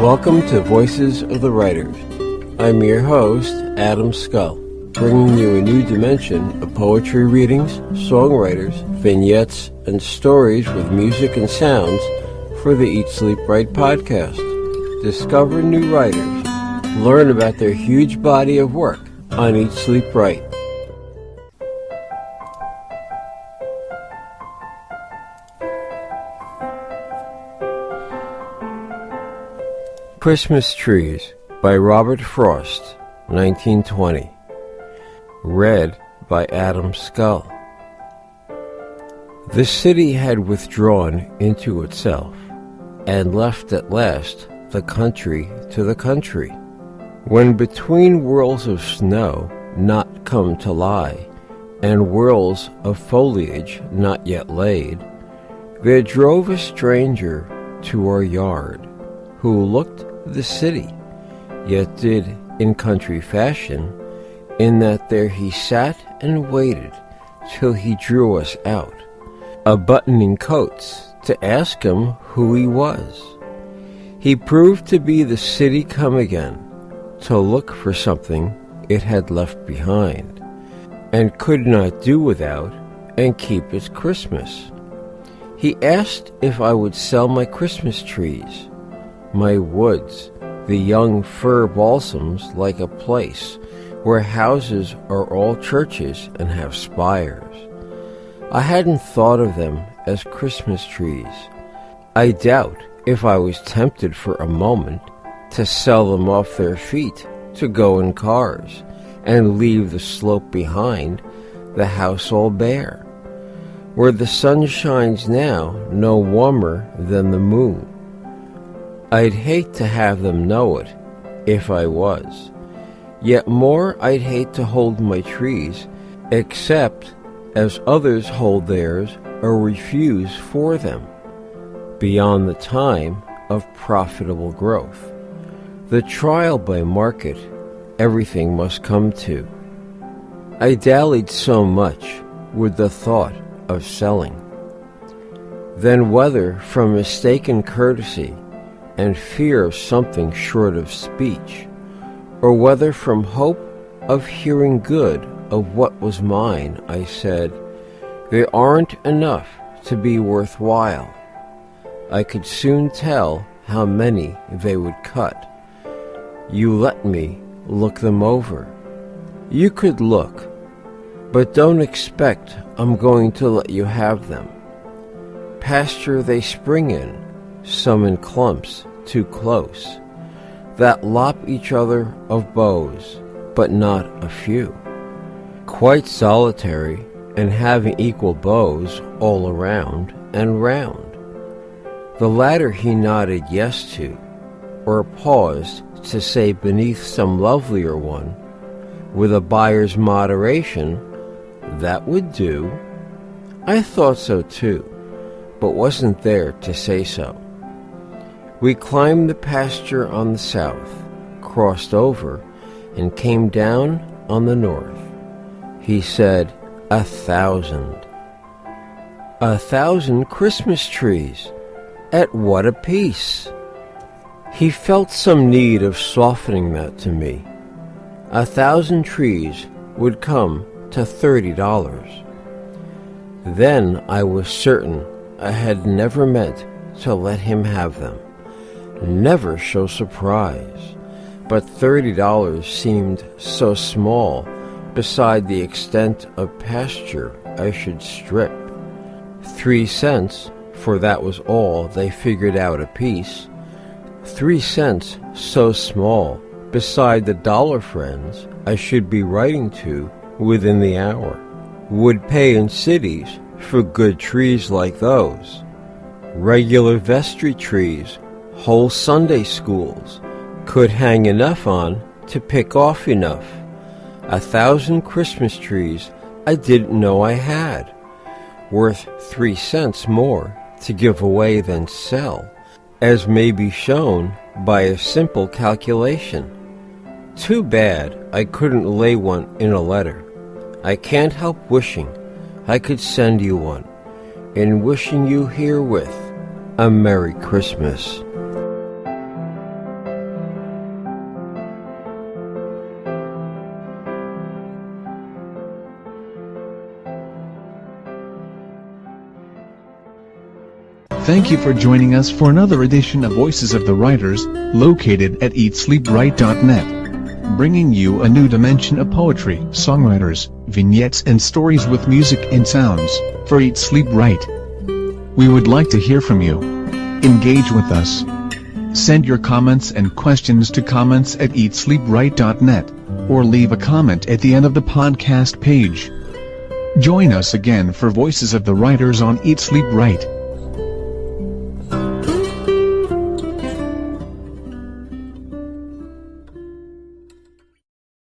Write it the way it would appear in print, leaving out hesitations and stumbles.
Welcome to Voices of the Writers. I'm your host, Adam Scull, bringing you a new dimension of poetry readings, songwriters, vignettes, and stories with music and sounds for the Eat, Sleep, Write podcast. Discover new writers. Learn about their huge body of work on Eat, Sleep, Write. Christmas Trees by Robert Frost, 1920. Read by Adam Scull. The city had withdrawn into itself, and left at last the country to the country. When between whirls of snow not come to lie, and whirls of foliage not yet laid, there drove a stranger to our yard, who looked the city, yet did in country fashion, in that there he sat and waited till he drew us out, a-buttoning coats, to ask him who he was. He proved to be the city come again, to look for something it had left behind, and could not do without, and keep its Christmas. He asked if I would sell my Christmas trees, my woods, the young fir balsams, like a place where houses are all churches and have spires. I hadn't thought of them as Christmas trees. I doubt if I was tempted for a moment to sell them off their feet to go in cars and leave the slope behind, the house all bare, where the sun shines now no warmer than the moon. I'd hate to have them know it, if I was. Yet more I'd hate to hold my trees, except as others hold theirs or refuse for them, beyond the time of profitable growth. The trial by market everything must come to. I dallied so much with the thought of selling. Then whether from mistaken courtesy and fear of something short of speech, or whether from hope of hearing good of what was mine, I said, there aren't enough to be worthwhile. I could soon tell how many they would cut. You let me look them over. You could look, but don't expect I'm going to let you have them. Pasture they spring in, some in clumps too close, that lop each other of boughs, but not a few. Quite solitary, and having equal boughs all around and round. The latter he nodded yes to, or paused to say beneath some lovelier one, with a buyer's moderation, that would do. I thought so too, but wasn't there to say so. We climbed the pasture on the south, crossed over, and came down on the north. He said, 1,000. 1,000 Christmas trees, at what a piece! He felt some need of softening that to me. 1,000 trees would come to $30. Then I was certain I had never meant to let him have them. Never show surprise, but $30 seemed so small beside the extent of pasture I should strip. 3 cents, for that was all they figured out apiece. 3 cents so small beside the dollar friends I should be writing to within the hour, would pay in cities for good trees like those. Regular vestry trees, whole Sunday schools, could hang enough on to pick off enough. 1,000 Christmas trees I didn't know I had, worth 3 cents more to give away than sell, as may be shown by a simple calculation. Too bad I couldn't lay one in a letter. I can't help wishing I could send you one, in wishing you herewith a Merry Christmas. Thank you for joining us for another edition of Voices of the Writers, located at eatsleepwrite.net, bringing you a new dimension of poetry, songwriters, vignettes and stories with music and sounds, for Eat Sleep Write. We would like to hear from you. Engage with us. Send your comments and questions to comments@eatsleepwrite.net, or leave a comment at the end of the podcast page. Join us again for Voices of the Writers on Eat Sleep Write.